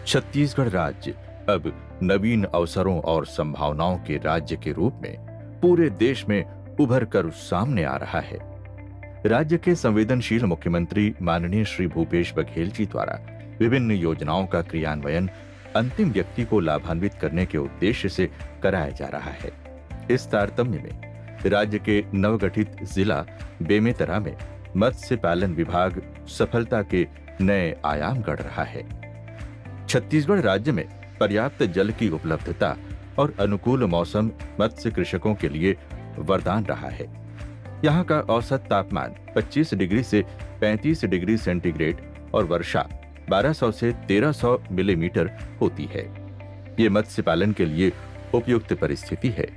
छत्तीसगढ़ राज्य अब नवीन अवसरों और संभावनाओं के राज्य के रूप में पूरे देश में उभर कर सामने आ रहा है। राज्य के संवेदनशील मुख्यमंत्री माननीय श्री भूपेश बघेल जी द्वारा विभिन्न योजनाओं का क्रियान्वयन अंतिम व्यक्ति को लाभान्वित करने के उद्देश्य से कराया जा रहा है। इस तारतम्य में राज्य के नवगठित जिला बेमेतरा में मत्स्य पालन विभाग सफलता के नए आयाम गढ़ रहा है। छत्तीसगढ़ राज्य में पर्याप्त जल की उपलब्धता और अनुकूल मौसम मत्स्य कृषकों के लिए वरदान रहा है। यहाँ का औसत तापमान 25 डिग्री से 35 डिग्री सेंटीग्रेड और वर्षा 1200 से 1300 मिलीमीटर होती है। ये मत्स्य पालन के लिए उपयुक्त परिस्थिति है।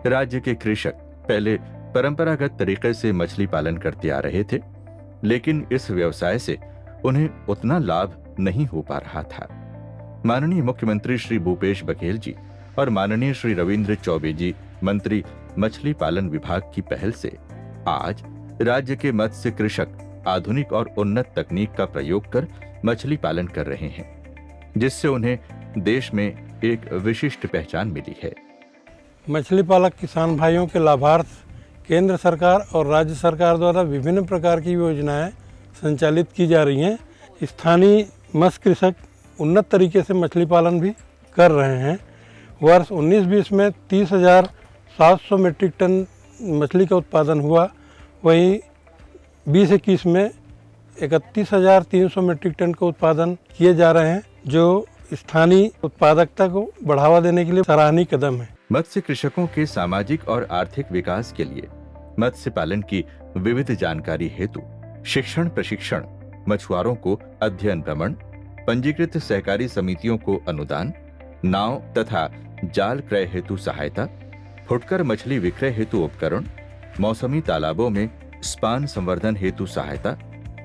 राज्य के कृषक पहले परंपरागत तरीके से मछली पालन करते आ रहे थे, लेकिन इस व्यवसाय से उन्हें उतना लाभ नहीं हो पा रहा था। माननीय मुख्यमंत्री श्री भूपेश बघेल जी और माननीय श्री रविंद्र चौबे जी मंत्री मछली पालन विभाग की पहल से आज राज्य के मत्स्य कृषक आधुनिक और उन्नत तकनीक का प्रयोग कर मछली पालन कर रहे हैं, जिससे उन्हें देश में एक विशिष्ट पहचान मिली है। मछली पालक किसान भाइयों के लाभार्थ केंद्र सरकार और राज्य सरकार द्वारा विभिन्न प्रकार की योजनाएं संचालित की जा रही हैं। स्थानीय मत्स्य कृषक उन्नत तरीके से मछली पालन भी कर रहे हैं। वर्ष 19-20 में 30,700 मीट्रिक टन मछली का उत्पादन हुआ, वहीं 20-21 में 31,300 मीट्रिक टन का उत्पादन किए जा रहे हैं, जो स्थानीय उत्पादकता को बढ़ावा देने के लिए सराहनीय कदम है। मत्स्य कृषकों के सामाजिक और आर्थिक विकास के लिए मत्स्य पालन की विविध जानकारी हेतु शिक्षण प्रशिक्षण, मछुआरों को अध्ययन भ्रमण, पंजीकृत सहकारी समितियों को अनुदान, नाव तथा जाल क्रय हेतु सहायता, फुटकर मछली विक्रय हेतु उपकरण, मौसमी तालाबों में स्पान संवर्धन हेतु सहायता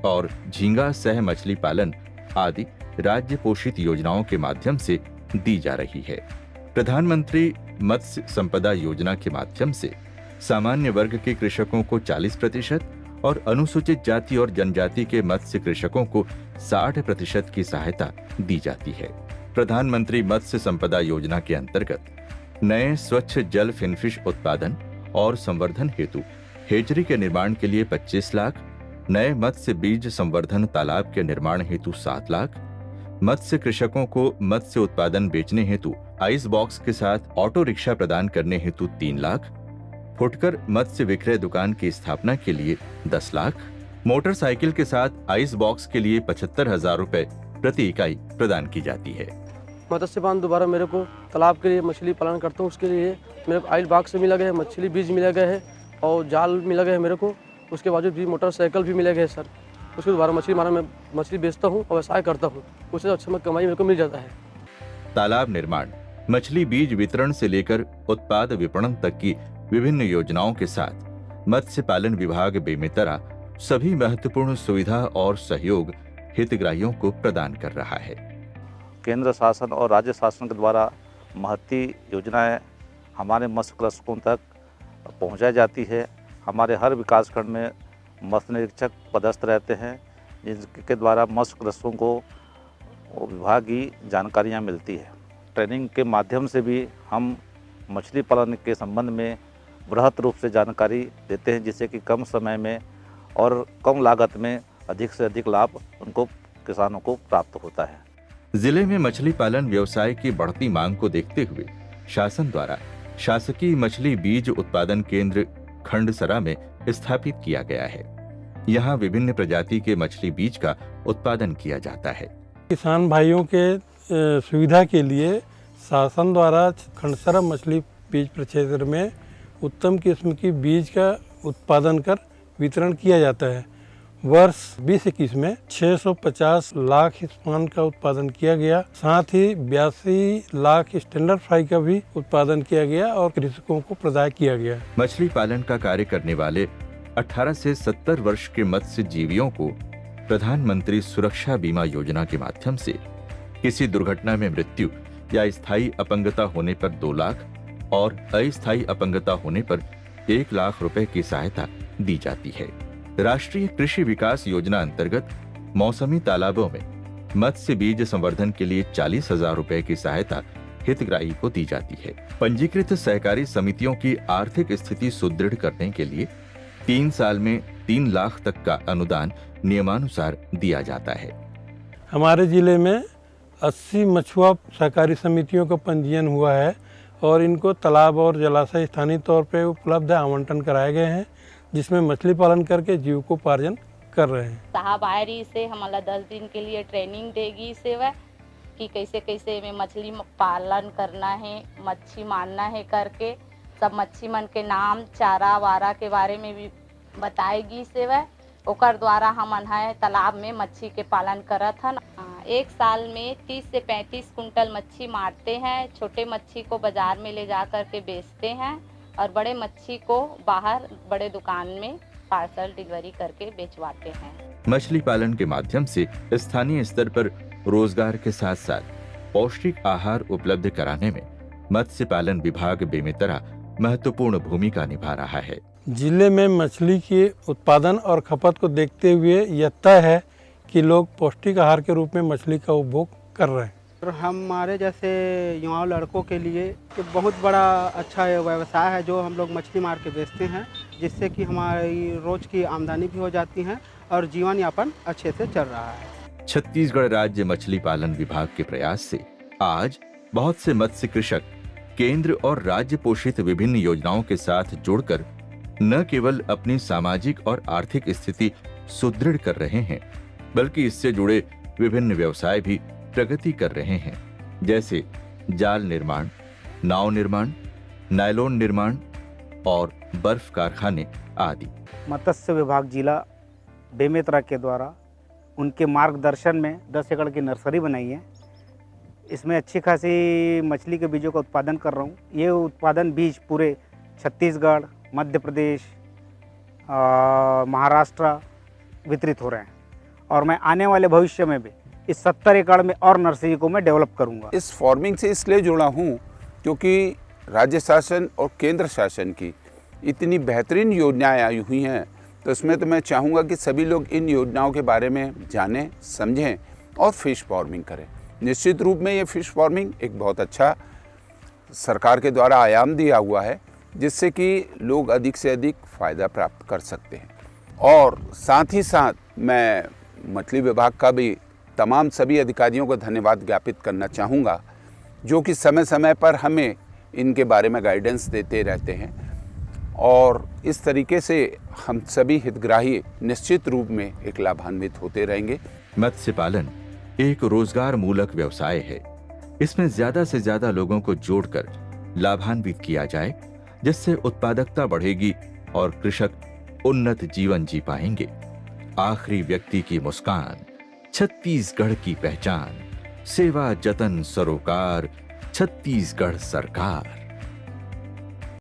और झींगा सह मछली पालन आदि राज्य पोषित योजनाओं के माध्यम से दी जा रही है। प्रधानमंत्री मत्स्य संपदा योजना के माध्यम से सामान्य वर्ग के कृषकों को 40% और अनुसूचित जाति और जनजाति के मत्स्य कृषकों को 60% की सहायता दी जाती है। प्रधानमंत्री मत्स्य संपदा योजना के अंतर्गत नए स्वच्छ जल फिनफिश उत्पादन और संवर्धन हेतु हेचरी के निर्माण के लिए 25 लाख, नए मत्स्य बीज संवर्धन तालाब के निर्माण हेतु 7 लाख, मत्स्य कृषकों को मत्स्य उत्पादन बेचने हेतु आइस बॉक्स के साथ ऑटो रिक्शा प्रदान करने हेतु 3 लाख, फुटकर मत्स्य विक्रय दुकान की स्थापना के लिए 10 लाख, मोटरसाइकिल के साथ आइस बॉक्स के लिए 75,000 रुपए प्रति इकाई प्रदान की जाती है। मत्स्य पालन दोबारा मेरे को तालाब के लिए मछली पालन करता हूँ, उसके लिए मेरे को आइस बॉक्स मिला गया है, मछली बीज मिला गया है और जाल मिला गया है मेरे को। उसके बावजूद भी मोटरसाइकिल भी मिला गया है सर। उसके दोबारा मछली मारा मैं मछली बेचता हूँ और व्यवसाय करता हूँ, उससे अच्छा में कमाई मेरे को मिल जाता है। तालाब निर्माण, मछली बीज वितरण से लेकर उत्पाद विपणन तक की विभिन्न योजनाओं के साथ मत्स्य पालन विभाग बेमेतरा सभी महत्वपूर्ण सुविधा और सहयोग हितग्राहियों को प्रदान कर रहा है। केंद्र शासन और राज्य शासन के द्वारा महती योजनाएं हमारे मत्स्य कृषकों तक पहुंचाई जाती है। हमारे हर विकासखंड में मत्स्य निरीक्षक पदस्थ रहते हैं, जिनके द्वारा मत्स्य कृषकों को विभागीय जानकारियां मिलती है। ट्रेनिंग के माध्यम से भी हम मछली पालन के संबंध में बृहत रूप से जानकारी देते हैं, जिससे कि कम समय में और कम लागत में अधिक से अधिक लाभ उनको किसानों को प्राप्त होता है। जिले में मछली पालन व्यवसाय की बढ़ती मांग को देखते हुए शासन द्वारा शासकीय मछली बीज उत्पादन केंद्र खंडसरा में स्थापित किया गया है। यहाँ विभिन्न प्रजाति के मछली बीज का उत्पादन किया जाता है। किसान भाइयों के सुविधा के लिए शासन द्वारा खंडसरा मछली बीज प्रक्षेत्र में उत्तम किस्म की बीज का उत्पादन कर वितरण किया जाता है। वर्ष 2021 में 650 लाख स्पान का उत्पादन किया गया, साथ ही 82 लाख स्टैंडर्ड फ्राई का भी उत्पादन किया गया और कृषकों को प्रदान किया गया। मछली पालन का कार्य करने वाले 18 से 70 वर्ष के मत्स्य जीवियों को प्रधानमंत्री सुरक्षा बीमा योजना के माध्यम से किसी दुर्घटना में मृत्यु या स्थायी अपंगता होने पर 2 लाख और अस्थायी अपंगता होने पर 1 लाख रुपए की सहायता दी जाती है। राष्ट्रीय कृषि विकास योजना अंतर्गत मौसमी तालाबों में मत्स्य बीज संवर्धन के लिए 40,000 रुपए की सहायता हितग्राही को दी जाती है। पंजीकृत सहकारी समितियों की आर्थिक स्थिति सुदृढ़ करने के लिए 3 साल में 3 लाख तक का अनुदान नियमानुसार दिया जाता है। हमारे जिले में 80 मछुआ सहकारी समितियों का पंजीयन हुआ है और इनको तालाब और जलाशय स्थानीय तौर पे उपलब्ध आवंटन कराए गए हैं, जिसमें मछली पालन करके जीविकोपार्जन कर रहे हैं। साहब आए रही से हमारा 10 दिन के लिए ट्रेनिंग देगी सेवा कि कैसे कैसे में मछली पालन करना है, मच्छी मारना है करके सब मच्छी मन के नाम, चारा वारा के बारे में भी बताएगी सेवा। ओकर द्वारा हमन है तालाब में मच्छी के पालन करत हन। एक साल में 30 से 35 कुंटल मच्छी मारते हैं। छोटे मच्छी को बाजार में ले जा कर के बेचते हैं और बड़े मच्छी को बाहर बड़े दुकान में पार्सल डिलीवरी करके बेचवाते हैं। मछली पालन के माध्यम से स्थानीय स्तर पर रोजगार के साथ साथ पौष्टिक आहार उपलब्ध कराने में मत्स्य पालन विभाग बेमेतरा महत्वपूर्ण भूमिका निभा रहा है। जिले में मछली के उत्पादन और खपत को देखते हुए यह तय है कि लोग पौष्टिक आहार के रूप में मछली का उपभोग कर रहे हैं। और हमारे जैसे युवा लड़कों के लिए एक बहुत बड़ा अच्छा व्यवसाय है जो हम लोग मछली मार के बेचते हैं, जिससे कि हमारी रोज़ की आमदनी भी हो जाती है और जीवन यापन अच्छे से चल रहा है। छत्तीसगढ़ राज्य मछली पालन विभाग के प्रयास से आज बहुत से मत्स्य कृषक केंद्र और राज्य पोषित विभिन्न योजनाओं के साथ जुड़कर न केवल अपनी सामाजिक और आर्थिक स्थिति सुदृढ़ कर रहे हैं, बल्कि इससे जुड़े विभिन्न व्यवसाय भी प्रगति कर रहे हैं, जैसे जाल निर्माण, नाव निर्माण, नायलॉन निर्माण और बर्फ कारखाने आदि। मत्स्य विभाग जिला बेमेतरा के द्वारा उनके मार्गदर्शन में 10 एकड़ की नर्सरी बनाई है। इसमें अच्छी खासी मछली के बीजों का उत्पादन कर रहा हूँ। ये उत्पादन बीज पूरे छत्तीसगढ़, मध्य प्रदेश, महाराष्ट्र वितरित हो रहे हैं और मैं आने वाले भविष्य में भी इस 70 एकड़ में और नर्सरी को मैं डेवलप करूंगा। इस फार्मिंग से इसलिए जुड़ा हूं क्योंकि राज्य शासन और केंद्र शासन की इतनी बेहतरीन योजनाएं आई हुई हैं, तो इसमें तो मैं चाहूँगा कि सभी लोग इन योजनाओं के बारे में जानें, समझें और फिश फार्मिंग करें। निश्चित रूप में ये फिश फार्मिंग एक बहुत अच्छा सरकार के द्वारा आयाम दिया हुआ है, जिससे कि लोग अधिक से अधिक फ़ायदा प्राप्त कर सकते हैं। और साथ ही साथ मैं मछली विभाग का भी तमाम सभी अधिकारियों को धन्यवाद ज्ञापित करना चाहूँगा, जो कि समय समय पर हमें इनके बारे में गाइडेंस देते रहते हैं और इस तरीके से हम सभी हितग्राही निश्चित रूप में एक लाभान्वित होते रहेंगे। मत्स्य पालन एक रोजगार मूलक व्यवसाय है। इसमें ज्यादा से ज्यादा लोगों को जोड़कर लाभान्वित किया जाए, जिससे उत्पादकता बढ़ेगी और कृषक उन्नत जीवन जी पाएंगे। आखिरी व्यक्ति की मुस्कान, छत्तीसगढ़ की पहचान, सेवा जतन सरोकार, छत्तीसगढ़ सरकार।